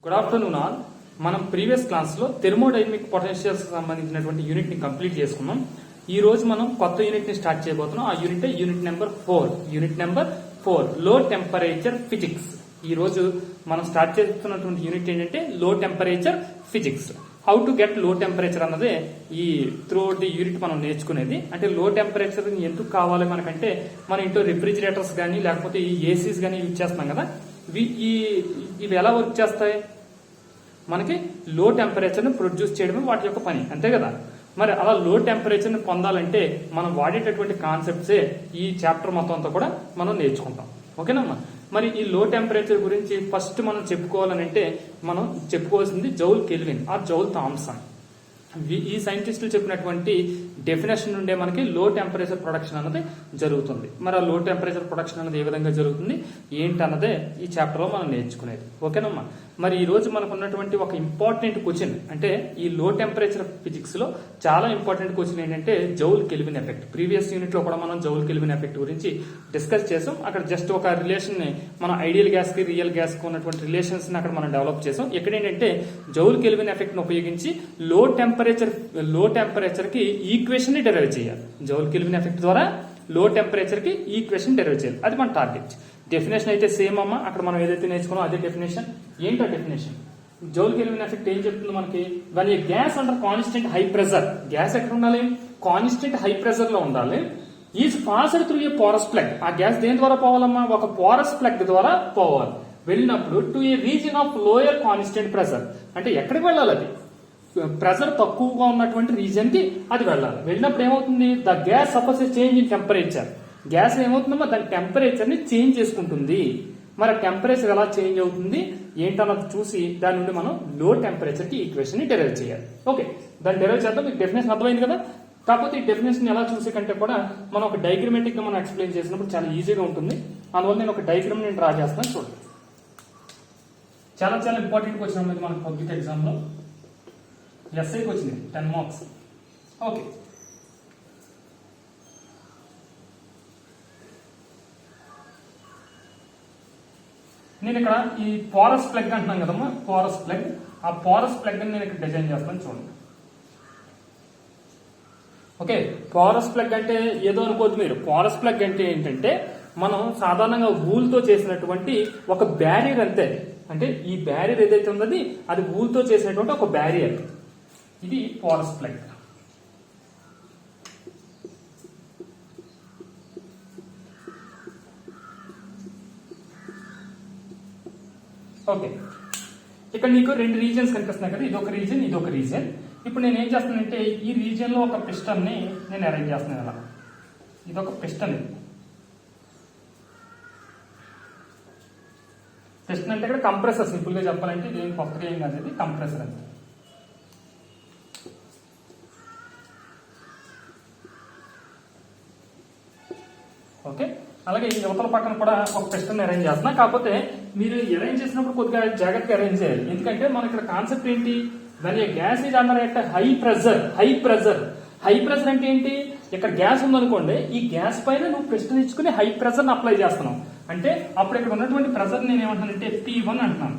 Good afternoon all. మనం previous class లో thermodynamic potentials unit ని కంప్లీట్ చేసుకున్నాం. ఈ రోజు మనం కొత్త యూనిట్ ని స్టార్ట్ చేయబోతున్నాం. ఆ యూనిట్ నెంబర్ 4 లో టెంపరేచర్ ఫిజిక్స్. ఈ రోజు మనం స్టార్ట్ చేస్తున్నటువంటి యూనిట్ ఏంటంటే లో temperature physics. How to get లో టెంపరేచర్ అన్నదే ఈ త్రూ అవుట్ ది యూనిట్ మనం నేర్చుకునేది. అంటే లో టెంపరేచర్ ఎందుకు కావాలి మనకంటే, మన ఇంట్లో రిఫ్రిజిరేటర్స్ కానీ లేకపోతే ఈ ఏసీస్ కానీ యూజ్ చేస్తున్నాం కదా, ఇవి ఎలా వర్క్ చేస్తాయి? మనకి లో టెంపరేచర్ ని ప్రొడ్యూస్ చేయడమే వాటి యొక్క పని, అంతే కదా. మరి అలా లో టెంపరేచర్ ని పొందాలంటే మనం వాడేటటువంటి కాన్సెప్ట్సే ఈ చాప్టర్ మొత్తం అంతా కూడా మనం నేర్చుకుంటాం. ఓకేనమ్మా. మరి ఈ లో టెంపరేచర్ గురించి ఫస్ట్ మనం చెప్పుకోవాలనంటే మనం చెప్పుకోవాల్సింది Joule Kelvin or Joule Thomson. ఈ సైంటిస్టులు చెప్పినటువంటి డెఫినేషన్ నుండే మనకి లో టెంపరేచర్ ప్రొడక్షన్ అన్నది జరుగుతుంది. మరి ఆ లో టెంపరేచర్ ప్రొడక్షన్ అనేది ఏ విధంగా జరుగుతుంది ఏంటన్నదే ఈ చాప్టర్ లో మనం నేర్చుకునేది. ఓకేనమ్మా. మరి ఈ రోజు మనకు ఉన్నటువంటి ఒక ఇంపార్టెంట్ క్వశ్చన్, అంటే ఈ లో టెంపరేచర్ ఫిజిక్స్ లో చాలా ఇంపార్టెంట్ క్వశ్చన్ ఏంటంటే joule kelvin effect. Previous unit లో కూడా మనం జౌల్ కెల్విన్ ఎఫెక్ట్ గురించి డిస్కస్ చేసాం. అక్కడ జస్ట్ ఒక రిలేషన్ ని మనం ఐడియల్ గ్యాస్ కి రియల్ గ్యాస్ కి ఉన్నటువంటి రిలేషన్స్ ని అక్కడ మనం డెవలప్ చేసాం. ఇక్కడ ఏంటంటే జౌల్ కెల్విన్ ఎఫెక్ట్ ని ఉపయోగించి లో టెంపరేచర్ కి ఈక్వేషన్ ని డెరైవ్ చేయాలి. జౌల్ కెల్విన్ ఎఫెక్ట్ ద్వారా లో టెంపరేచర్ కి ఈక్వేషన్ డెరైవ్ చేయాలి. అది మన టార్గెట్. డెఫినేషన్ అయితే సేమ్ అమ్మా, అక్కడ మనం ఏదైతే నేర్చుకున్నాం అదే డెఫినేషన్. ఏంటో డెఫినేషన్? జౌల్ కెల్విన్ ఎఫెక్ట్ ఏం చెప్తుంది మనకి? When a gas under constant high pressure, gas ఎక్కడ ఉండాలి? కాన్స్టెంట్ హై ప్రెజర్ లో ఉండాలి. Is passed through a porous plug. ఆ గ్యాస్ దేని ద్వారా పోవాలమ్మా? ఒక పోరస్ ప్లగ్ ద్వారా పోవాలి. వెళ్ళినప్పుడు to A region of lower constant pressure, అంటే ఎక్కడికి వెళ్ళాలి? అది ప్రెజర్ తక్కువగా ఉన్నటువంటి రీజియన్ కి అది వెళ్ళాలి. వెళ్ళినప్పుడు ఏమవుతుంది? The gas suppose change in temperature. Gas ఏమవుతుందమ్మా? దాని టెంపరేచర్ ని చేంజ్ చేసుకుంటుంది. మరి టెంపరేచర్ ఎలా చేంజ్ అవుతుంది ఏంటన్నది చూసి దాని నుండి మనం లో టెంపరేచర్ కి ఈక్వేషన్ ని డెరైవ్ చేయాలి. ఓకే, దాన్ని డెరైవ్ చేద్దాం. మీకు డెఫినేషన్ అర్థమైంది కదా. కాకపోతే ఈ డెఫినేషన్ ఎలా చూసే కంటే కూడా మనం ఒక డయాగ్రమాటిక్ గా మనం ఎక్స్ప్లెయిన్ చేసినప్పుడు చాలా ఈజీగా ఉంటుంది. అందువల్ల నేను ఒక డయాగ్రామ్ ని డ్రా చేస్తాను. చూడండి, చాలా చాలా ఇంపార్టెంట్ క్వశ్చన్ ఉంది మనకు పబ్లిక్ ఎగ్జామ్ లో. ఎస్ఐకి వచ్చింది 10 మార్క్స్. ఓకే, నేను ఇక్కడ ఈ పోరస్ ప్లగ్ అంటున్నాను కదమ్మా, పోరస్ ప్లగ్. ఆ పోరస్ ప్లగ్ నేను ఇక్కడ డిజైన్ చేస్తాను. చూడండి. ఓకే, పోరస్ ప్లగ్ అంటే ఏదో అనుకోవద్దు మీరు. పోరస్ ప్లగ్ అంటే ఏంటంటే మనం సాధారణంగా వూల్ తో చేసినటువంటి ఒక బ్యారియర్ అంతే. అంటే ఈ బ్యారియర్ ఏదైతే ఉందో అది వూల్ తో చేసినటువంటి ఒక బ్యారియర్. ఇది పోరస్ ప్లగ్. ఓకే, ఇక్కడ నీకు రెండు రీజియన్స్ కనిపిస్తున్నాయి కదా, ఇదొక రీజియన్, ఇదొక రీజియన్. ఇప్పుడు నేను ఏం చేస్తానంటే ఈ రీజియన్ లో ఒక పిస్టన్ ని నేను అరేంజ్ చేస్తున్నాను. అలా ఇదొక పిస్టన్. పిస్టన్ అంటే ఇక్కడ కంప్రెసర్. సింపుల్ గా చెప్పాలంటే ఇది కొత్తగా ఏం కాదు, ఇది కంప్రెసర్ అంటే. ఓకే, అలాగే ఈ యువతల పక్కన కూడా ఒక పిస్టన్ అరేంజ్ చేస్తున్నా. కాకపోతే మీరు అరేంజ్ చేసినప్పుడు కొద్దిగా జాగ్రత్తగా అరేంజ్ చేయాలి. ఎందుకంటే మన ఇక్కడ కాన్సెప్ట్ ఏంటి? When a gas is under at high pressure అంటే ఏంటి? ఇక్కడ గ్యాస్ ఉందనుకోండి, ఈ గ్యాస్ పైన నువ్వు పిస్టన్ ఇచ్చుకుని హై ప్రెజర్ ని అప్లై చేస్తున్నావు. అంటే అప్పుడు ఇక్కడ ఉన్నటువంటి ప్రెజర్ నేను ఏమంటానంటే P1 అంటున్నాను.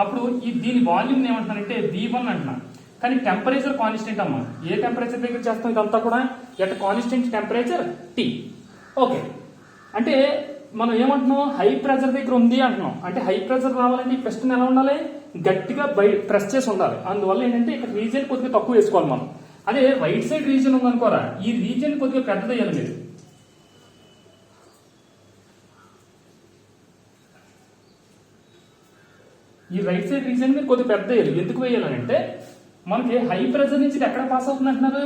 అప్పుడు దీని వాల్యూమ్ ఏమంటానంటే V1 అంటున్నాను. కానీ టెంపరేచర్ కాన్స్టెంట్ అమ్మా. ఏ టెంపరేచర్ దగ్గర చేస్తాం ఇదంతా కూడా? At constant temperature T. Okay, అంటే మనం ఏమంటున్నాం? హై ప్రెజర్ దగ్గర ఉంది అంటున్నాం. అంటే హై ప్రెజర్ రావాలంటే ఈ పిస్టన్ ఎలా ఉండాలి? గట్టిగా ప్రెస్ చేసి ఉండాలి. అందువల్ల ఏంటంటే ఇక్కడ రీజియన్ కొద్దిగా తక్కువ వేసుకోవాలి మనం. అదే రైట్ సైడ్ రీజియన్ ఉందనుకోరా, ఈ రీజియన్ కొద్దిగా పెద్దదయ్యాలి మీరు. ఈ రైట్ సైడ్ రీజియన్ మీరు కొద్దిగా పెద్ద వేయాలి. ఎందుకు వేయాలంటే మనకి హై ప్రెజర్ నుంచి ఎక్కడ పాస్ అవుతుంది అంటున్నారు?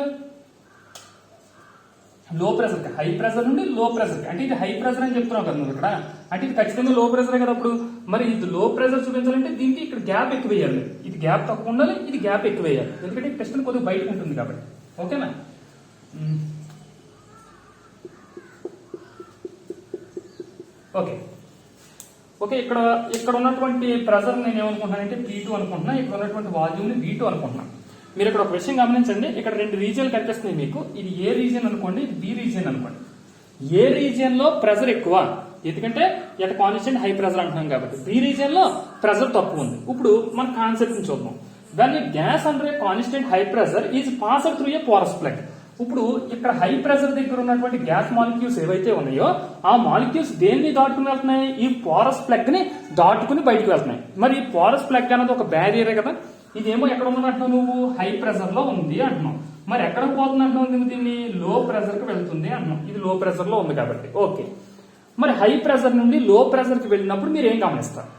లో ప్రెజర్ కి. హై ప్రెజర్ నుండి లో ప్రెజర్ కి. అంటే ఇది హై ప్రెజర్ అని చెప్తున్నావు కదా నువ్వు ఇక్కడ. అంటే ఇది ఖచ్చితంగా లో ప్రెజర్ కదా. అప్పుడు మరి ఇది లో ప్రెజర్ చూపించాలంటే దీనికి ఇక్కడ గ్యాప్ ఎక్కువ వేయాలి. ఇది గ్యాప్ తక్కువ ఉండాలి, ఇది గ్యాప్ ఎక్కువ వేయాలి. ఎందుకంటే పిస్టన్ కొద్దిగా బయట ఉంటుంది కాబట్టి. ఓకేనా? ఓకే ఓకే ఇక్కడ ఉన్నటువంటి ప్రెజర్ నేను ఏమనుకుంటున్నానంటే P2 అనుకుంటున్నా. ఇక్కడ ఉన్నటువంటి వాల్యూమ్ ని V2 అనుకుంటున్నా. మీరు ఇక్కడ ఒక విషయం గమనించండి. ఇక్కడ రెండు రీజియన్లు కనిపిస్తున్నాయి మీకు. ఇది ఏ రీజియన్ అనుకోండి, ఇది బి రీజియన్ అనుకోండి. ఏ రీజియన్ లో ప్రెజర్ ఎక్కువ, ఎందుకంటే ఇక కాన్స్టెంట్ హై ప్రెజర్ అంటున్నాం కాబట్టి బి రీజియన్ లో ప్రెజర్ తక్కువ ఉంది. ఇప్పుడు మన కాన్సెప్ట్ ని చూద్దాం. When gas under a constant high pressure is passed through a porous plug. ఇప్పుడు ఇక్కడ హై ప్రెజర్ దగ్గర ఉన్నటువంటి గ్యాస్ మాలిక్యూల్స్ ఏవైతే ఉన్నాయో ఆ మాలిక్యూల్స్ దేన్ని దాటుకుని వెళ్తున్నాయి? ఈ పోరస్ ప్లగ్ ని దాటుకుని బయటకు వెళ్తున్నాయి. మరి ఈ పోరస్ ప్లగ్ అనేది ఒక బ్యారియరే కదా. ఇదేమో ఎక్కడ ఉంది అంటున్నావు నువ్వు? హై ప్రెజర్ లో ఉంది అంటున్నావు. మరి ఎక్కడికి పోతుంది అంటున్నావు? దీన్ని లో ప్రెజర్ కి వెళ్తుంది అంటున్నావు. ఇది లో ప్రెజర్ లో ఉంది కాబట్టి ఓకే. మరి హై ప్రెజర్ నుండి లో ప్రెజర్ కి వెళ్ళినప్పుడు మీరు ఏం గమనిస్తారు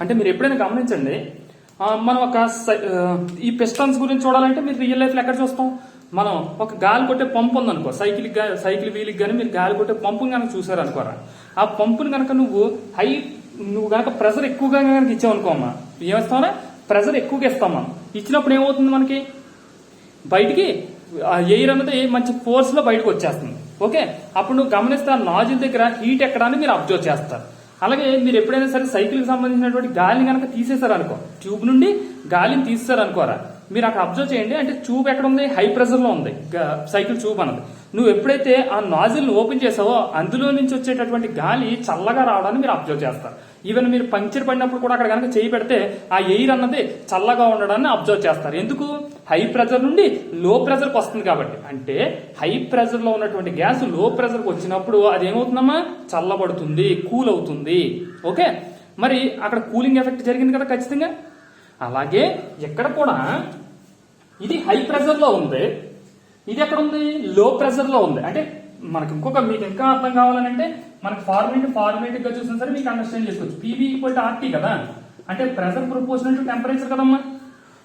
అంటే, మీరు ఎప్పుడైనా గమనించండి, మనం ఒక ఈ పిస్టన్స్ గురించి చూడాలంటే మీరు రియల్ లైఫ్ లో ఎక్కడ చూస్తాం? మనం ఒక గాలి కొట్టే పంపు ఉందనుకో, సైకిల్ వీల్కి కానీ మీరు గాలి కొట్టే పంపుని కనుక చూసారనుకోరా, ఆ పంపుని కనుక నువ్వు కనుక ప్రెజర్ ఎక్కువగా కనుక ఇచ్చావనుకో అమ్మా, ఏమిస్తామన్నా? ప్రెజర్ ఎక్కువగా ఇస్తాం. మనం ఇచ్చినప్పుడు ఏమవుతుంది? మనకి బయటికి ఎయిర్ అన్నది మంచి ఫోర్స్ లో బయటకు వచ్చేస్తుంది. ఓకే, అప్పుడు నువ్వు గమనిస్తే ఆ నాజిల్ దగ్గర హీట్ ఎక్కడాన్ని మీరు అబ్జర్వ్ చేస్తారు. అలాగే మీరు ఎప్పుడైనా సరే సైకిల్ కి సంబంధించినటువంటి గాలిని కనుక తీసేశారనుకో, ట్యూబ్ నుండి గాలిని తీసేశారనుకోరా, మీరు అక్కడ అబ్జర్వ్ చేయండి. అంటే ట్యూబ్ ఎక్కడ ఉంది? హై ప్రెజర్ లో ఉంది సైకిల్ ట్యూబ్ అన్నది. నువ్వు ఎప్పుడైతే ఆ నాజిల్ ఓపెన్ చేసావో అందులో నుంచి వచ్చేటటువంటి గాలి చల్లగా రావడాన్ని మీరు అబ్జర్వ్ చేస్తారు. ఈవెన్ మీరు పంక్చర్ పడినప్పుడు కూడా అక్కడ కనుక చేయి పెడితే ఆ ఎయిర్ అన్నది చల్లగా ఉండడాన్ని అబ్జర్వ్ చేస్తారు. ఎందుకు? హై ప్రెజర్ నుండి లో ప్రెజర్ కి వస్తుంది కాబట్టి. అంటే హై ప్రెజర్ లో ఉన్నటువంటి గ్యాస్ లో ప్రెజర్ కి వచ్చినప్పుడు అది ఏమవుతుందమ్మా? చల్లబడుతుంది, కూల్ అవుతుంది. ఓకే, మరి అక్కడ కూలింగ్ ఎఫెక్ట్ జరిగింది కదా ఖచ్చితంగా. అలాగే ఇక్కడ కూడా ఇది హై ప్రెజర్ లో ఉంది, ఇది ఎక్కడ ఉంది? లో ప్రెజర్ లో ఉంది. అంటే మనకి మీకు ఇంకా అర్థం కావాలంటే మనకి ఫార్మేటివ్ గా చూసినా సరే మీకు అండర్స్టాండ్ చేసుకోవచ్చు. PV = RT కదా. అంటే ప్రెజర్ ప్రపోర్షనల్ టు టెంపరేచర్ కదమ్మా.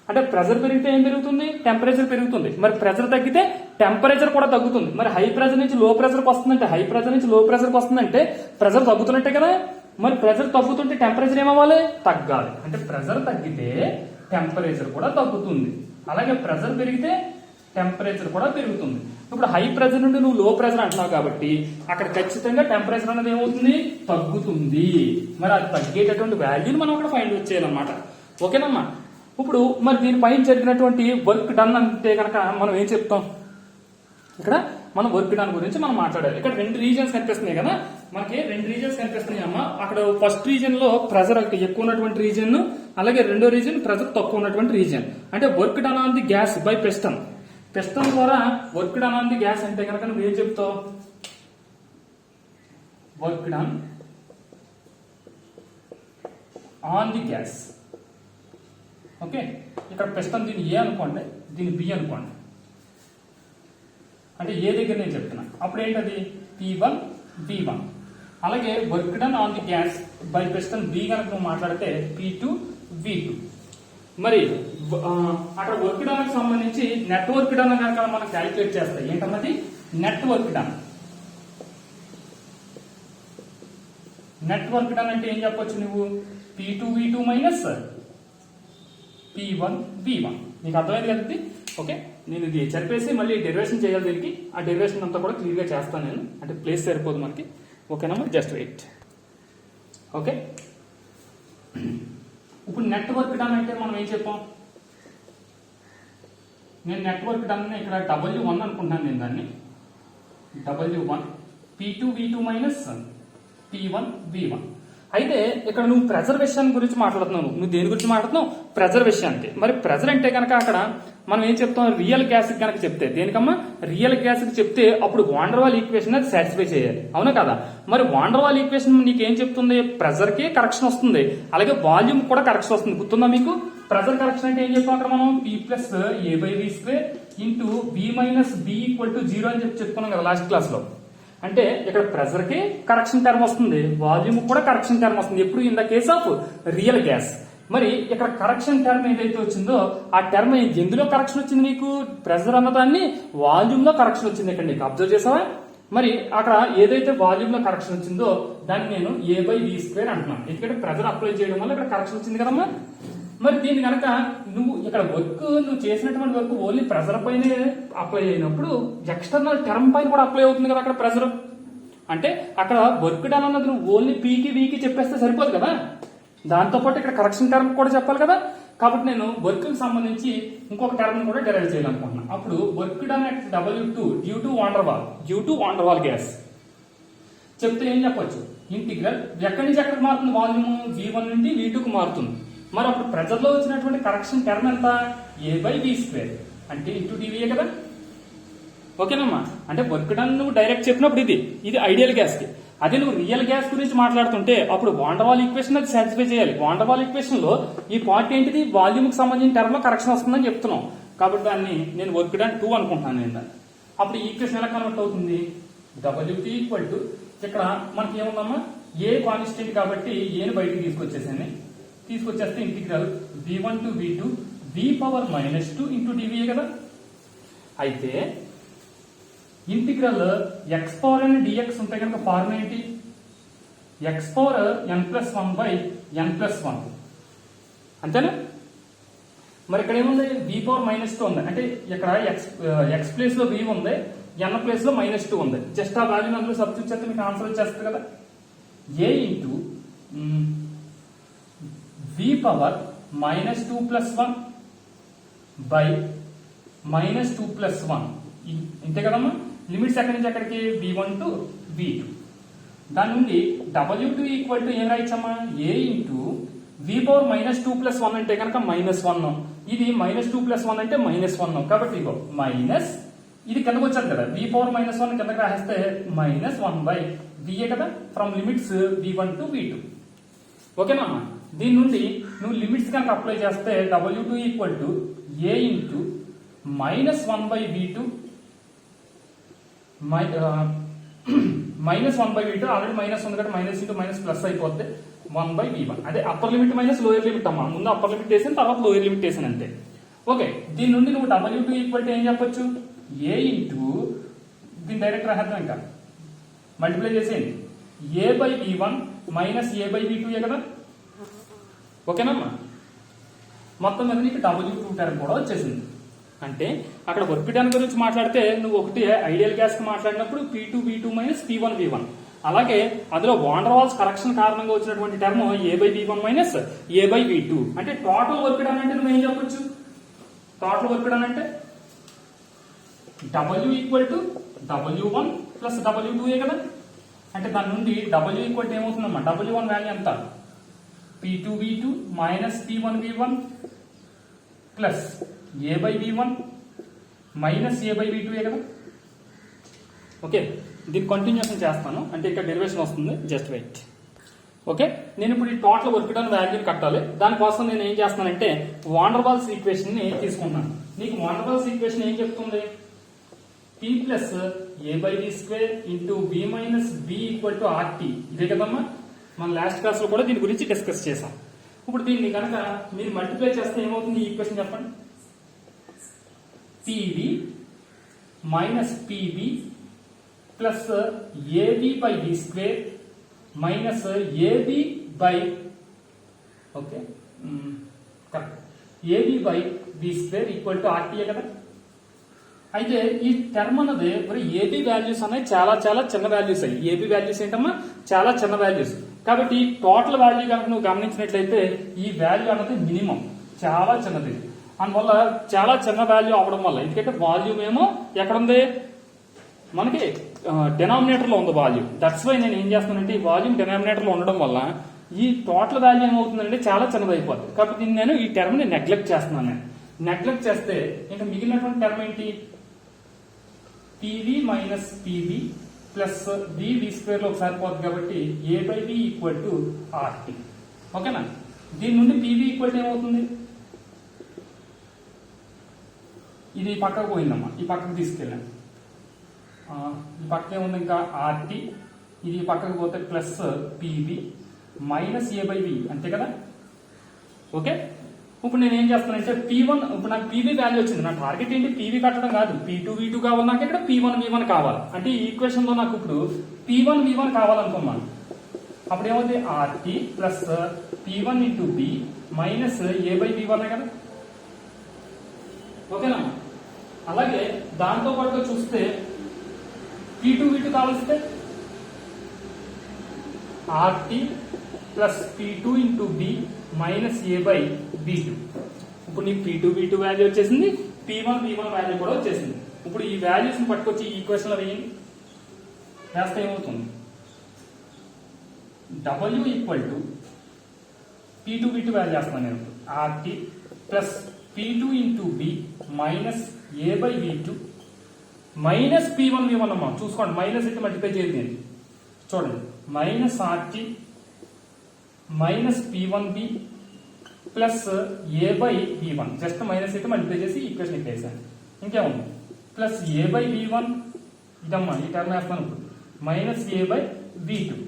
అంటే ప్రెజర్ పెరిగితే ఏం పెరుగుతుంది? టెంపరేచర్ పెరుగుతుంది. మరి ప్రెజర్ తగ్గితే టెంపరేచర్ కూడా తగ్గుతుంది. మరి హై ప్రెజర్ నుంచి లో ప్రెజర్ కి వస్తుందంటే, హై ప్రెజర్ నుంచి లో ప్రెజర్ కి వస్తుందంటే ప్రెజర్ తగ్గుతున్నట్టే కదా. మరి ప్రెజర్ తగ్గుతుంటే టెంపరేచర్ ఏమవ్వాలి? తగ్గాలి. అంటే ప్రెజర్ తగ్గితే టెంపరేచర్ కూడా తగ్గుతుంది. అలాగే ప్రెజర్ పెరిగితే టెంపరేచర్ కూడా పెరుగుతుంది. ఇప్పుడు హై ప్రెజర్ నుండి నువ్వు లో ప్రెజర్ అంటున్నావు కాబట్టి అక్కడ ఖచ్చితంగా టెంపరేచర్ అనేది ఏమవుతుంది? తగ్గుతుంది. మరి అది తగ్గేటటువంటి వాల్యూని మనం అక్కడ ఫైండ్ అవుట్ చేయాలన్నమాట. ఓకేనమ్మా. ఇప్పుడు మరి దీనిపైన జరిగినటువంటి వర్క్ డన్ అంటే కనుక మనం ఏం చెప్తాం? ఇక్కడ మనం వర్క్ డన్ గురించి మనం మాట్లాడాలి. ఇక్కడ 2 రీజన్స్ కనిపిస్తున్నాయి కదా మనకి. 2 రీజన్స్ కనిపిస్తున్నాయి అమ్మా. అక్కడ ఫస్ట్ రీజన్ లో ప్రెజర్ ఎక్కువ ఉన్నటువంటి రీజన్, అలాగే రెండో రీజన్ ప్రెజర్ తక్కువ ఉన్నటువంటి రీజన్. అంటే work done on the gas by piston ద్వారా work done on the gas అంటే కనుక నువ్వు ఏం చెప్తావు? Work done on the gas. Okay, ఇక్కడ పిస్టన్ దీన్ని ఏ అనుకోండి, దీన్ని బి అనుకోండి. అంటే ఏ దగ్గర నేను చెప్తున్నా, అప్పుడు ఏంటది? P1 V1. అలాగే work done on the gas by piston B కనుక నువ్వు మాట్లాడితే P2 V2. మరి అక్కడ వర్క్ డన్ కి సంబంధించి నెట్ వర్క్ డన్ కనుక మనం క్యాలిక్యులేట్ చేస్తాయి. ఏంటన్నది? Net work done. Net work done అంటే ఏం చెప్పొచ్చు నువ్వు? P2 V2 minus P1 V1. నీకు అర్థమైంది కదండి? ఓకే, నేను ఇది చెప్పేసి మళ్ళీ డెరివేషన్ చేయాలి. దీనికి ఆ డెరివేషన్ అంతా కూడా క్లియర్ గా చేస్తాను నేను. అంటే ప్లేస్ సరిపోదు మనకి. ఓకేనమ్మా, జస్ట్ వెయిట్. ఓకే, ఇప్పుడు నెట్ వర్క్ డన్ అంటే మనం ఏం చెప్పాం? నేను నెట్ వర్క్ డన్ ఇక్కడ W1 అనుకుంటున్నాను. నేను దాన్ని W1 P2 V2 minus P1 V1. అయితే ఇక్కడ నువ్వు ప్రెజర్ విషయాన్ని గురించి మాట్లాడుతున్నావు. నువ్వు దేని గురించి మాట్లాడుతున్నావు? ప్రెజర్ విషయానికి. మరి ప్రెజర్ అంటే కనుక అక్కడ మనం ఏం చెప్తాం? రియల్ గ్యాస్ కి కనుక చెప్తే, దేనికమ్మా? రియల్ గ్యాస్ కి చెప్తే అప్పుడు వాన్ డర్ వాల్ ఈక్వేషన్ అది సాటిస్ఫై చేయాలి. అవునా కదా? మరి వాన్ డర్ వాల్ ఈక్వేషన్ నీకేం చెప్తుంది? ప్రెజర్ కి కరెక్షన్ వస్తుంది, అలాగే వాల్యూమ్ కూడా కరెక్షన్ వస్తుంది. గుర్తుందా మీకు? ప్రెజర్ కరెక్షన్ అంటే ఏం చెప్పాం అక్కడ మనం? P+A/V² into B minus B = 0 అని చెప్పుకున్నాం కదా లాస్ట్ క్లాస్ లో. అంటే ఇక్కడ ప్రెజర్ కి కరెక్షన్ టర్మ్ వస్తుంది, వాల్యూమ్ కూడా కరెక్షన్ టర్మ్ వస్తుంది. ఎప్పుడు? In the case of real gas. మరి ఇక్కడ కరెక్షన్ టర్మ్ ఏదైతే వచ్చిందో ఆ టర్మ్ ఎందులో కరెక్షన్ వచ్చింది నీకు? ప్రెజర్ అన్నదాన్ని వాల్యూమ్ లో కరెక్షన్ వచ్చింది. ఇక్కడ నీకు అబ్జర్వ్ చేసావా? మరి అక్కడ ఏదైతే వాల్యూమ్ లో కరెక్షన్ వచ్చిందో దాన్ని నేను A/V² అంటున్నాను. ఎందుకంటే ప్రెజర్ అప్లై చేయడం వల్ల ఇక్కడ కరెక్షన్ వచ్చింది కదమ్మా. మరి దీన్ని కనుక నువ్వు ఇక్కడ నువ్వు చేసినటువంటి వర్క్ ఓన్లీ ప్రెజర్ పైన అప్లై అయినప్పుడు ఎక్స్టర్నల్ టర్మ్ పైన కూడా అప్లై అవుతుంది కదా అక్కడ ప్రెజర్. అంటే అక్కడ వర్క్ డన్ అన్నది నువ్వు ఓన్లీ Pకి Vకి చెప్పేస్తే సరిపోదు కదా, దాంతోపాటు ఇక్కడ కరెక్షన్ టర్మ్ కూడా చెప్పాలి కదా. కాబట్టి నేను వర్క్ కి సంబంధించి ఇంకొక టర్మ్ కూడా డెరైవ్ చేయాలనుకుంటున్నాను. అప్పుడు work done at W2 due to van der Waal gas చెప్తే ఏం చెప్పొచ్చు? ఇంటిగ్రల్ ఎక్కడి నుంచి ఎక్కడికి మారుతుంది వాల్యూమ్ v1 నుండి v2 కు మారుతుంది. మరి అప్పుడు ప్రెజర్ లో వచ్చినటువంటి కరెక్షన్ టర్మ్ ఎంత a/v², అంటే ఇంటూ dVA కదా. ఓకేనమ్మా, అంటే వర్క్ డన్ నువ్వు డైరెక్ట్ చెప్పినప్పుడు ఇది ఐడియల్ గ్యాస్ కి. అదే నువ్వు రియల్ గ్యాస్ గురించి మాట్లాడుతుంటే అప్పుడు వాన్ డర్ వాల్ ఈక్వేషన్ అది సాటిస్ఫై చేయాలి. వాన్ డర్ వాల్ ఈక్వేషన్ లో ఈ పార్ట్ ఏంటిది వాల్యూమ్ కి సంబంధించిన టర్మ్ లో కరెక్షన్ వస్తుందని చెప్తున్నాం కాబట్టి దాన్ని నేను వర్క్ డన్ 2 అనుకుంటున్నాను నేను దాన్ని. అప్పుడు ఈ ఈక్వేషన్ ఎలా కన్వర్ట్ అవుతుంది WT ఈక్వల్ టు ఇక్కడ మనకి ఏముందమ్మా ఏ కాన్స్టెంట్ కాబట్టి ఏని బయటికి తీసుకొచ్చేస్తే integral v1 to v2 v⁻⁻2 into dVA కదా. అయితే ఇంటిగ్రల్ x⁻n dx ఉంటే కనుక ఫార్ములా ఏంటి x⁻n+1/n+1 అంతేనా. మరి ఇక్కడ ఏముంది v⁻−2 ఉంది, అంటే ఇక్కడ x ప్లేస్ లో v ఉంది, n ప్లేస్ లో -2 ఉంది. జస్ట్ ఆ వాల్యూని అందులో సబ్స్టిట్యూట్ చేస్తే మీకు ఆన్సర్ వచ్చేస్తుంది కదా. a ఇంటూ v⁻−2+1 బై -2+1 ఇంతే కదమ్మా. లిమిట్స్ ఎక్కడి నుంచి ఎక్కడికి v1 టు v2. దాని నుండి W2 ఈక్వల్ టు ఏం రాయచ్చమ్మా a ఇంటూ v⁻−2+1 అంటే కనుక -1, ఇది -2+1 అంటే -1 కాబట్టి ఇగో మైనస్ ఇది కిందకు వచ్చాను కదా v⁻−1 కిందకి రాసేస్తే -1/VA కదా from limits v1 to v2. ఓకేనా. దీని నుండి నువ్వు లిమిట్స్ కనుక అప్లై చేస్తే W2 equal to a into -1/v2 -1/v2 already minus ఉంది కాబట్టి మైనస్ ఇంటూ మైనస్ ప్లస్ అయిపోద్ది 1/v1. అదే upper limit minus lower limit అమ్మా. ముందు అప్పర్ లిమిట్ వేసాను తర్వాత లోయర్ లిమిట్ వేసాను అంతే. ఓకే, దీని నుండి నువ్వు W2 ఈక్వల్ టు ఏం చెప్పొచ్చు a ఇంటూ దీని డైరెక్ట్ రాసేద్దాం ఇంకా మల్టిప్లై చేసేయండి a/v1 మైనస్ a/v2 కదా. ఓకేనమ్మా, మొత్తం మీద నీకు W2 టర్మ్ కూడా వచ్చేసింది. అంటే అక్కడ వర్క్ డన్ గురించి మాట్లాడితే నువ్వు ఒకటి ఐడియల్ గ్యాస్ కి మాట్లాడినప్పుడు P2V2 మైనస్ P1V1, అలాగే అందులో వాన్ డర్ వాల్స్ కరెక్షన్ కారణంగా వచ్చినటువంటి టర్మ్ a/v1 మైనస్ a/v2. అంటే టోటల్ వర్క్ డన్ అంటే నువ్వు ఏం చెప్పొచ్చు టోటల్ వర్క్ డన్ అంటే W equal to W1 plus W2 కదా. అంటే దాని నుండి W ఈక్వల్ టు ఏమవుతుందమ్మా W1 వాల్యూ ఎంత P2V2 minus P1V1 plus a/v1 minus a/v2 కదా. ఓకే, దీని కంటిన్యూషన్ చేస్తాను అంటే ఇక్కడ డెరివేషన్ వస్తుంది, జస్ట్ వెయిట్. ఓకే, నేను ఇప్పుడు ఈ టోటల్ వర్క్ డన్ వాల్యూని కట్టాలి. దానికోసం నేను ఏం చేస్తానంటే వాన్ డర్ వాల్స్ ఈక్వేషన్ ని తీసుకున్నాను. నీకు వాన్ డర్ వాల్స్ ఈక్వేషన్ ఏం చెప్తుంది p plus a/v² into v minus b equal to RT. ఇదే కదమ్మా, మన లాస్ట్ క్లాస్ లో కూడా దీని గురించి డిస్కస్ చేసాం. ఇప్పుడు దీన్ని కనుక మీరు మల్టిప్లై చేస్తే ఏమవుతుంది ఈ ఈక్వేషన్ చెప్పండి PV minus PV plus AB/v² minus AB/v² equal to RT కదా. అయితే ఈ టర్మ్ అన్నది ఏబి వాల్యూస్ అనేవి చాలా చాలా చిన్న వాల్యూస్ అయ్యి ఏబి వాల్యూస్ ఏంటమ్మా చాలా చిన్న వాల్యూస్ కాబట్టి టోటల్ వాల్యూ కనుక నువ్వు గమనించినట్లయితే ఈ వాల్యూ అన్నది మినిమం చాలా చిన్నది. అందువల్ల చాలా చిన్న వాల్యూ అవడం వల్ల ఎందుకంటే వాల్యూమ్ ఏమో ఎక్కడ ఉంది మనకి డినామినేటర్ లో ఉంది వాల్యూ. దట్స్ వై నేను ఏం చేస్తానంటే ఈ వాల్యూమ్ డినామినేటర్ లో ఉండడం వల్ల ఈ టోటల్ వాల్యూ ఏమవుతుందంటే చాలా చిన్నది అయిపోతుంది. కాబట్టి నేను ఈ టర్మ్ ని నెగ్లెక్ట్ చేస్తున్నాను. నేను నెగ్లెక్ట్ చేస్తే ఇంకా మిగిలినటువంటి టర్మ్ ఏంటి PV minus PB plus v² లో ఒకసారి పోతుంది కాబట్టి a/v ఈక్వల్ టు RT. ఓకేనా, దీని నుండి పివి ఈక్వల్ టు ఏమవుతుంది ఇది పక్కకు పోయిందమ్మా, ఈ పక్కకు తీసుకెళ్ళాను. ఈ పక్కనే ఉంది ఇంకా RT, ఇది పక్కకు పోతే ప్లస్ పిబి మైనస్ a/v అంతే కదా. ఓకే, ఇప్పుడు నేను ఏం చేస్తానంటే P1 ఇప్పుడు నాకు PV వాల్యూ వచ్చింది. నా టార్గెట్ ఏంటి PV కట్టడం కాదు, P2V2 కావాలి నాకు, ఇక్కడ P1V1 కావాలి. అంటే ఈ ఈక్వేషన్ లో నాకు ఇప్పుడు P1V1 కావాలనుకున్నాను. అప్పుడు ఏమవుతుంది RT plus P1 into B minus a/v1 కదా. ఓకేనా, అలాగే దాంతో పాటు చూస్తే P2V2 కావలిస్తే RT plus P2 into B minus a/v2. ఇప్పుడు నీకు P2V2 వాల్యూ వచ్చేసింది, P1V1 వాల్యూ కూడా వచ్చేసింది. ఇప్పుడు ఈ వాల్యూస్ ని పట్టుకొచ్చి ఈ ఈక్వేషన్ లో వేయండి, వేస్తే ఏమవుతుంది W equal to P2 V2 value చేస్తున్నాను నేను RT plus P2 into B minus A by V2 minus P1 V1 అమ్మా చూసుకోండి మైనస్ అయితే మల్టిప్లై చేయండి నేను చూడండి minus RT minus P1B plus A by V1 just minus అయితే మల్టిప్లై చేసి ఈక్వేషన్ ఇచ్చేసాను ఇంకేముంది ప్లస్ A బై V1 ఇదమ్మా ఈ టర్మ్ వేస్తాను ఇప్పుడు మైనస్ A బై V2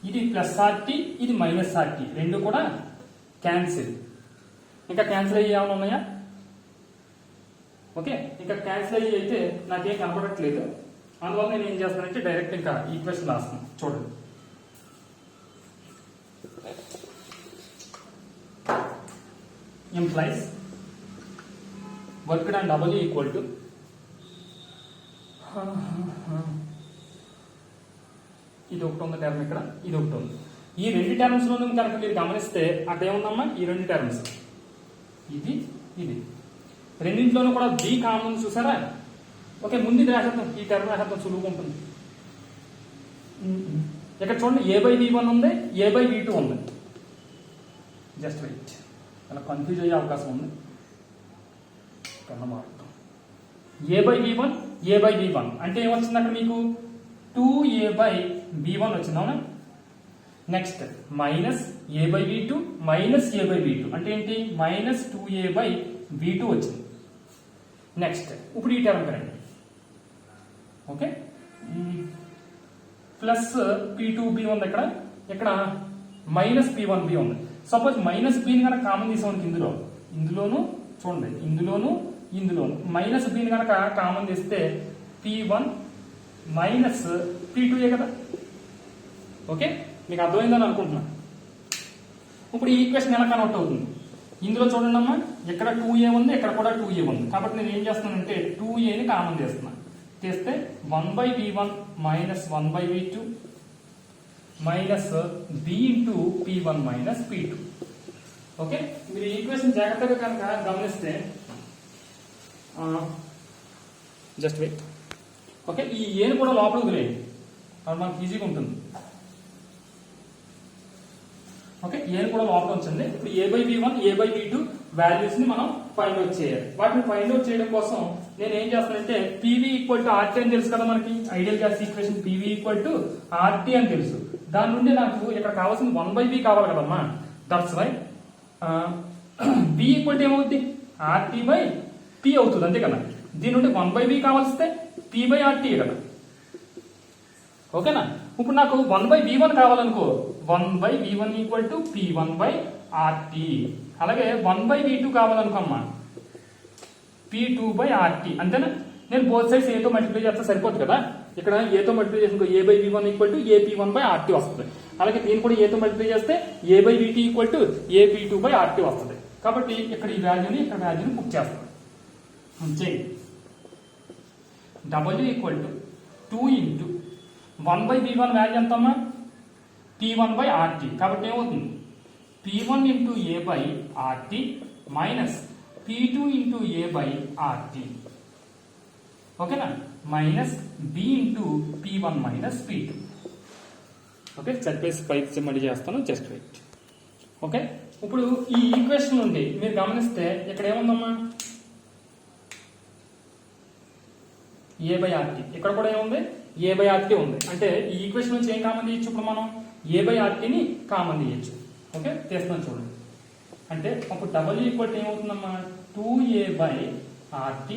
ఇది ప్లస్ RT ఇది మైనస్ RT రెండు కూడా క్యాన్సిల్ ఇంకా క్యాన్సిల్ అయ్యి ఏమైనా ఉన్నాయా ఓకే ఇంకా క్యాన్సిల్ అయ్యి అయితే నాకేం కనపడట్లేదు అందువల్ల నేను ఏం చేస్తానంటే డైరెక్ట్ ఇంకా ఈక్వేషన్ రాస్తాను చూడండి implies work done W equal to ఇది ఒకటి ఉంది టర్మ్ ఇక్కడ ఇది ఒకటి ఉంది ఈ రెండు టర్మ్స్ లో కనుక మీరు గమనిస్తే అక్కడ ఏముందమ్మా ఈ రెండు టర్మ్స్ ఇది ఇది రెండింటిలోనూ కూడా బి కామన్ చూసారా ఓకే ముందు ఇది రాసేద్దాం ఈ టర్మ్ రాసేద్దాం సులువుగా ఉంటుంది ఇక్కడ చూడండి A బై V1 ఉంది A బై V2 ఉంది జస్ట్ వెయిట్ అలా కన్ఫ్యూజ్ అయ్యే అవకాశం ఉంది మారుతాం A by V1 A by V1 అంటే ఏమొచ్చింది అక్కడ మీకు 2A బై B1 వచ్చింది అవునా next minus A by V2 minus A by V2 అంటే ఏంటి మైనస్ 2A బై V2 వచ్చింది నెక్స్ట్ ఇప్పుడు ఈ టర్మ్ కరండి ఓకే ప్లస్ P2B ఉంది ఇక్కడ మైనస్ P1B ఉంది సపోజ్ మైనస్ బిని కనుక కామన్ తీసామని ఇందులోను చూడండి ఇందులోను మైనస్ బిని కనుక కామన్ తీస్తే P1 మైనస్ P2 కదా ఓకే మీకు అర్థమైందని అనుకుంటున్నా ఇప్పుడు ఈ ఈక్వేషన్ ఎలా కన్వర్ట్ అవుతుంది ఇందులో చూడండి అమ్మా ఇక్కడ 2A ఉంది ఇక్కడ కూడా 2A ఉంది కాబట్టి నేను ఏం చేస్తున్నానంటే 2Aని కామన్ చేస్తున్నా చేస్తే 1 by V1 minus 1 by V2 minus B into P1 minus P2 okay మీరు ఈ ఈక్వేషన్ జాగ్రత్తగా కనుక గమనిస్తే జస్ట్ వెయిట్ ఓకే ఈ ఏని కూడా లోపల వదిలేయండి అది మనకు ఈజీగా ఉంటుంది ఓకే ఏని కూడా లోపల వచ్చింది ఇప్పుడు A by V1 A by V2 values ని మనం ఫైండ్ అవుట్ చేయాలి వాటిని ఫైండ్ అవుట్ చేయడం కోసం నేను ఏం చేస్తానంటే PV ఈక్వల్ టు RT అని తెలుసు కదా మనకి ideal gas equation PV equal to RT అని తెలుసు దాని నుండి నాకు ఇక్కడ కావాల్సింది 1 బై B కావాలి కదమ్మా that's why B equal to ఏమవుద్ది RT బై P అవుతుంది అంతే కదా దీని నుండి 1 బై B కావాల్స్తే P బై RT కదా ఓకేనా ఇప్పుడు నాకు 1 బై V1 కావాలనుకో 1 by V1 equal to P1 by RT అలాగే 1 by V2 కావాలనుకోమ్మా P2 by RT అంతేనా నేను బోత్ సైడ్స్ ఏతో మల్టిప్లై చేస్తే సరిపోతుంది కదా ఇక్కడ ఏతో మల్టిప్లై చేసిన A by V1 equal to AP1 by RT వస్తుంది అలాగే దీన్ని కూడా ఏతో మల్టిప్లై చేస్తే A by VT equal to AP2 by RT వస్తుంది కాబట్టి ఇక్కడ ఈ వాల్యూని ఇక్కడ వాల్యూని బుక్ చేస్తాం చేయండి W equal to 2 into 1 by V1 value ఎంతమ్మా P1 బై RT కాబట్టి ఏమవుతుంది P1 into A by RT minus P2 into A by RT ఓకేనా minus B into P1 minus P2 okay చెప్పేసి పైకి మళ్ళీ చేస్తాను జస్ట్ వెయిట్ ఓకే ఇప్పుడు ఈ ఈక్వేషన్ నుండి మీరు గమనిస్తే ఇక్కడ ఏముందమ్మా A బై RT ఇక్కడ కూడా ఏముంది A బై RT ఉంది అంటే ఈ ఈక్వేషన్ నుంచి ఏం కామన్ తీయచ్చు ఇప్పుడు మనం A బై RTని కామన్ తీయచ్చు ఓకే చేస్తున్నాను చూడండి అంటే అప్పుడు W ఈక్వల్ ఏమవుతుందమ్మా 2A బై RT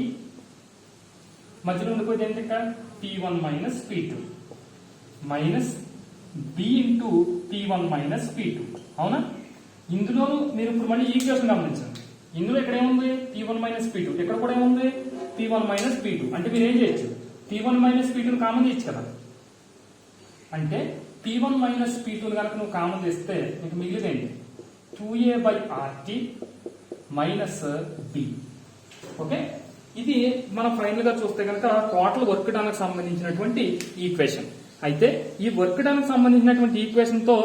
మధ్యలో ఉండిపోతే ఏంటి ఇక్కడ P1 minus P2 minus B into P1 minus P2 అవునా ఇందులోనూ మీరు ఇప్పుడు మళ్ళీ ఈక్వేషన్ గమనించండి ఇందులో ఇక్కడ ఏముంది P1 మైనస్ P2 ఇక్కడ కూడా ఏముంది P1 మైనస్ P2 అంటే మీరు ఏం చేయొచ్చు P1 మైనస్ P2 కామన్ తీయచ్చు కదా అంటే P1 మైనస్ P2 కనుక నువ్వు కామన్ తీస్తే నీకు మిగిలిదేంటి 2A by RT minus B okay ఇది మనం ఫైనల్ గా చూస్తే కనుక టోటల్ వర్క్ డన్ కి సంబంధించినటువంటి ఈక్వేషన్ అయితే ఈ వర్క్ డన్ కి సంబంధించినటువంటి ఈక్వేషన్ తో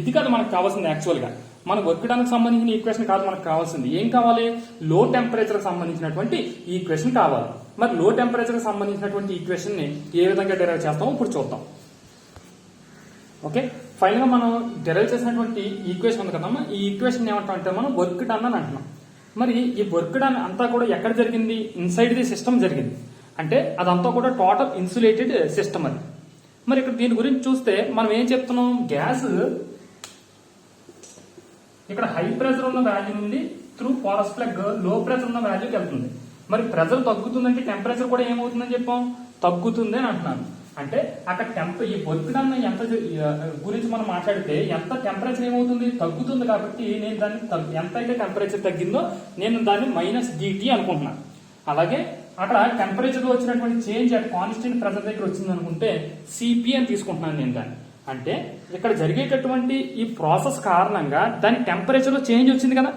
ఇది కాదు మనకు కావాల్సింది యాక్చువల్ గా మన వర్క్ డన్ కి సంబంధించిన ఈక్వేషన్ కాదు మనకు కావాల్సింది ఏం కావాలి లో టెంపరేచర్ కి సంబంధించినటువంటి ఈక్వేషన్ కావాలి మరి లో టెంపరేచర్ కి సంబంధించినటువంటి ఈక్వేషన్ ని ఏ విధంగా డెరైవ్ చేస్తామో ఇప్పుడు చూద్దాం ఓకే, ఫైనల్ గా మనం డెరైవ్ చేసినటువంటి ఈక్వేషన్ ఉంది కదమ్మా, ఈ ఈక్వేషన్ ఏమంటాం అంటే మనం వర్క్ డన్ అని అంటున్నాం. మరి ఈ వర్క్ డన్ అంతా కూడా ఎక్కడ జరిగింది? ఇన్సైడ్ ది సిస్టమ్ జరిగింది. అంటే అదంతా కూడా టోటల్ ఇన్సులేటెడ్ సిస్టమ్ అది. మరి ఇక్కడ దీని గురించి చూస్తే మనం ఏం చెప్తున్నాం? గ్యాస్ ఇక్కడ హై ప్రెషర్ ఉన్న వాల్యూ నుండి త్రూ పోరస్ ప్లగ్ లో ప్రెషర్ ఉన్న వాల్యూకి వెళ్తుంది. మరి ప్రెషర్ తగ్గుతుందంటే టెంపరేచర్ కూడా ఏమవుతుందని చెప్పాం? తగ్గుతుంది అని అంటున్నాను. అంటే అక్కడ ఈ వర్క్ డన్ ఎంత గురించి మనం మాట్లాడితే ఎంత టెంపరేచర్ ఏమవుతుంది? తగ్గుతుంది. కాబట్టి నేను దాన్ని ఎంత అయితే టెంపరేచర్ తగ్గిందో నేను దాన్ని -dT అనుకుంటున్నాను. అలాగే అక్కడ టెంపరేచర్ లో వచ్చినటువంటి చేంజ్ అట్ కాన్స్టెంట్ ప్రెషర్ దగ్గర వచ్చింది అనుకుంటే సిపి అని తీసుకుంటున్నాను నేను దాన్ని. అంటే ఇక్కడ జరిగేటటువంటి ఈ ప్రాసెస్ కారణంగా దాని టెంపరేచర్ లో చేంజ్ వచ్చింది కదా.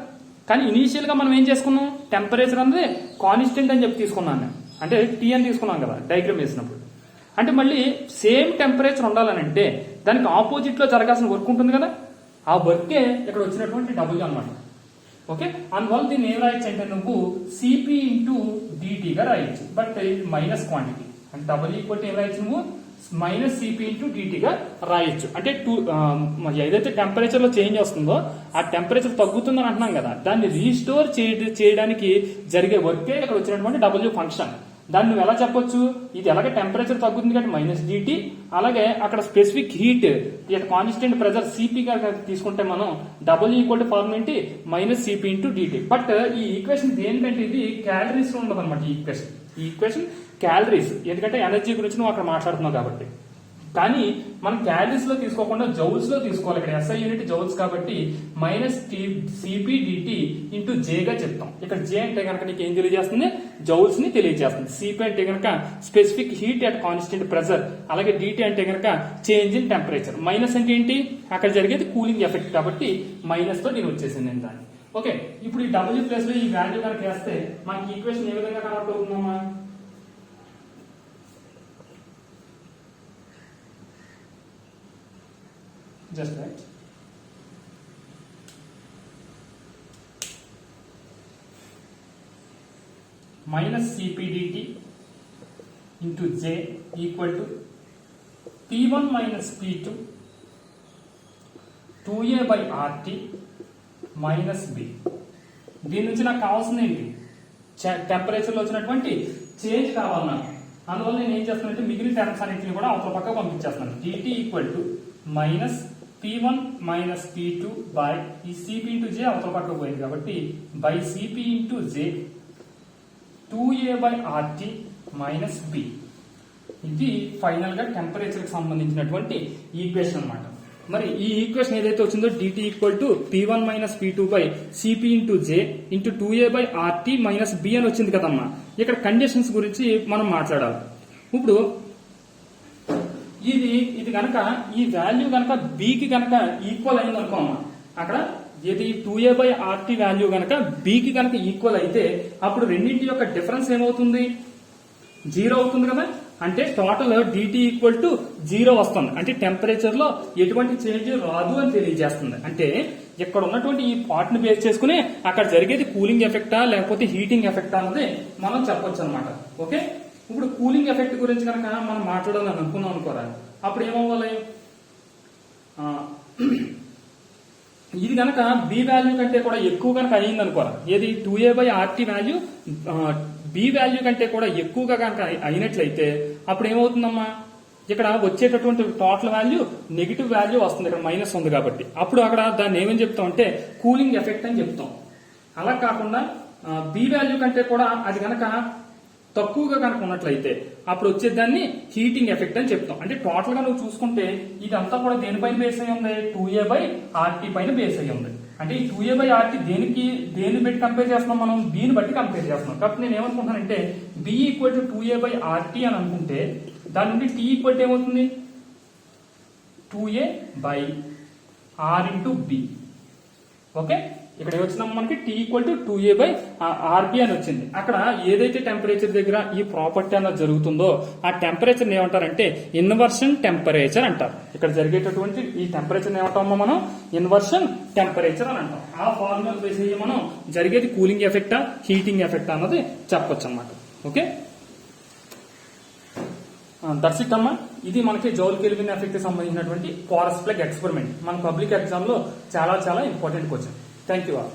కానీ ఇనీషియల్ గా మనం ఏం చేసుకున్నాం? టెంపరేచర్ అనేది కాన్స్టెంట్ అని చెప్పి తీసుకున్నాను. అంటే టీ అని తీసుకున్నాం కదా డయాగ్రామ్ వేసినప్పుడు. అంటే మళ్ళీ సేమ్ టెంపరేచర్ ఉండాలని అంటే దానికి ఆపోజిట్ లో జరగాల్సిన వర్క్ ఉంటుంది కదా, ఆ వర్కే ఇక్కడ వచ్చినటువంటి డబ్ల్యూ అనమాట. ఓకే, అందువల్ల దీన్ని ఏం రాయొచ్చు అంటే నువ్వు సిపి ఇంటూ డిటి గా రాయొచ్చు. బట్ ఇది మైనస్ క్వాంటిటీ అంటే డబుల్ ఈక్వల్ ఏం రాయొచ్చు నువ్వు? -cp ఇంటూ డిటి గా రాయొచ్చు. అంటే ఏదైతే టెంపరేచర్ లో చేంజ్ వస్తుందో ఆ టెంపరేచర్ తగ్గుతుందని అంటున్నాం కదా, దాన్ని రీస్టోర్ చేయడానికి జరిగే వర్కే ఇక్కడ వచ్చినటువంటి డబ్ల్యూ ఫంక్షన్. దాన్ని నువ్వు ఎలా చెప్పొచ్చు? ఇది ఎలాగే టెంపరేచర్ తగ్గుతుంది కాబట్టి -dT, అలాగే అక్కడ specific heat constant pressure CP గా తీసుకుంటే మనం డబుల్ ఈక్వల్ ఫార్మ్ ఏంటి? -cp into DT. బట్ ఈ ఈక్వేషన్ దేనికంటే ఇది క్యాలరీస్ లో ఉండదు అనమాట. ఈ ఈక్వేషన్ క్యాలరీస్, ఎందుకంటే ఎనర్జీ గురించి నువ్వు అక్కడ మాట్లాడుతున్నావు కాబట్టి. కానీ మనం క్యాలరీస్ లో తీసుకోకుండా జౌల్స్ లో తీసుకోవాలి. ఇక్కడ SI యూనిట్ జౌల్స్ కాబట్టి -cpdt ఇంటూ J గా చెప్తాం. ఇక్కడ J అంటే కనుక నీకు ఏం తెలియజేస్తుంది? జౌల్స్ ని తెలియజేస్తుంది. CP అంటే కనుక specific heat at constant pressure, అలాగే DT అంటే కనుక చేంజ్ ఇన్ టెంపరేచర్. మైనస్ అంటే ఏంటి? అక్కడ జరిగేది కూలింగ్ ఎఫెక్ట్ కాబట్టి మైనస్ తో నేను వచ్చేసింది నేను దాన్ని. ఓకే, ఇప్పుడు ఈ W ప్లేస్ లో ఈ వాల్యూ కనుక వేస్తే మనకి ఈక్వేషన్ ఏ విధంగా కన్వర్ట్ అవుతుందమ్మా? Just right. -cpdt into J equal to P1 minus P2 2A by RT minus B. దీని నుంచి నాకు కావాల్సింది ఏంటి? టెంపరేచర్ లో వచ్చినటువంటి చేంజ్ కావాలి నాకు. అందువల్ల నేను ఏం చేస్తానంటే మిగిలిన టర్మ్స్ అన్నింటిని కూడా అవతల పక్క పంపించేస్తాను. dt equal to -P1 minus P2 by ఈ CP into J అవతల పక్కకు పోయింది కాబట్టి by CP into J 2A by RT minus B. ఇది ఫైనల్ గా టెంపరేచర్ కి సంబంధించినటువంటి ఈక్వేషన్ అన్నమాట. మరి ఈ ఈక్వేషన్ ఏదైతే వచ్చిందో dt equal to P1 minus P2 by CP into J into 2A by RT minus B అని వచ్చింది కదమ్మా. ఇక్కడ కండిషన్స్ గురించి మనం మాట్లాడాలి. ఇప్పుడు ఇది కనుక ఈ వాల్యూ కనుక B కి కనుక ఈక్వల్ అయింది అనుకోమ్మా, అక్కడ ఇది 2A by RT వాల్యూ కనుక B కి కనుక ఈక్వల్ అయితే అప్పుడు రెండింటి యొక్క డిఫరెన్స్ ఏమవుతుంది? 0 అవుతుంది కదా. అంటే టోటల్ dt ఈక్వల్ టు 0 వస్తుంది. అంటే టెంపరేచర్ లో ఎటువంటి చేంజ్ రాదు అని తెలియజేస్తుంది. అంటే ఇక్కడ ఉన్నటువంటి ఈ పార్ట్ ని బేస్ చేసుకుని అక్కడ జరిగేది కూలింగ్ ఎఫెక్టా లేకపోతే హీటింగ్ ఎఫెక్టా అన్నది మనం చెప్పొచ్చు అనమాట. ఓకే, ఇప్పుడు కూలింగ్ ఎఫెక్ట్ గురించి కనుక మనం మాట్లాడాలని అనుకున్నాం అనుకోరా, అప్పుడు ఏమవ్వాలి? ఇది కనుక B వాల్యూ కంటే కూడా ఎక్కువ కనుక అయింది అనుకోరా, ఏది 2A by RT value B value కంటే కూడా ఎక్కువగా కనుక అయినట్లయితే అప్పుడు ఏమవుతుందమ్మా? ఇక్కడ వచ్చేటటువంటి టోటల్ వాల్యూ నెగిటివ్ వాల్యూ వస్తుంది. ఇక్కడ మైనస్ ఉంది కాబట్టి అప్పుడు అక్కడ దాన్ని ఏమని చెప్తాం అంటే కూలింగ్ ఎఫెక్ట్ అని చెప్తాం. అలా కాకుండా B వాల్యూ కంటే కూడా అది కనుక తక్కువగా కనుక ఉన్నట్లయితే అప్పుడు వచ్చేదాన్ని హీటింగ్ ఎఫెక్ట్ అని చెప్తాం. అంటే టోటల్ గా నువ్వు చూసుకుంటే ఇదంతా కూడా దేనిపైన బేస్ అయి ఉంది? 2A by RT పైన బేస్ అయి ఉంది. అంటే ఈ 2A by RT దేని బట్టి కంపేర్ చేస్తున్నాం మనం? B ని బట్టి కంపేర్ చేస్తున్నాం. కాబట్టి నేను ఏమనుకుంటానంటే B equal to 2A by RT అని అనుకుంటే దాని నుండి T ఈక్వల్ టు ఏమవుతుంది? 2A by R into B. Okay, ఇక్కడ వచ్చినాం మనకి T equal to 2A by RB అని వచ్చింది. అక్కడ ఏదైతే టెంపరేచర్ దగ్గర ఈ ప్రాపర్టీ అన్నది జరుగుతుందో ఆ టెంపరేచర్ ఏమంటారంటే ఇన్వర్షన్ టెంపరేచర్ అంటారు. ఇక్కడ జరిగేటటువంటి ఈ టెంపరేచర్ ఏమంటామో మనం ఇన్వర్షన్ టెంపరేచర్ అని అంటాం. ఆ ఫార్ములా బేస్ అయ్యి మనం జరిగేది కూలింగ్ ఎఫెక్టా హీటింగ్ ఎఫెక్టా అన్నది చెప్పొచ్చు అన్నమాట. ఓకే, దట్స్ ఇట్ అమ్మా. ఇది మనకి జౌల్ కెల్విన్ ఎఫెక్ట్ కి సంబంధించినటువంటి పోరస్ ప్లగ్ ఎక్స్పెరిమెంట్ మన పబ్లిక్ ఎగ్జామ్ లో చాలా చాలా important question. Thank you all.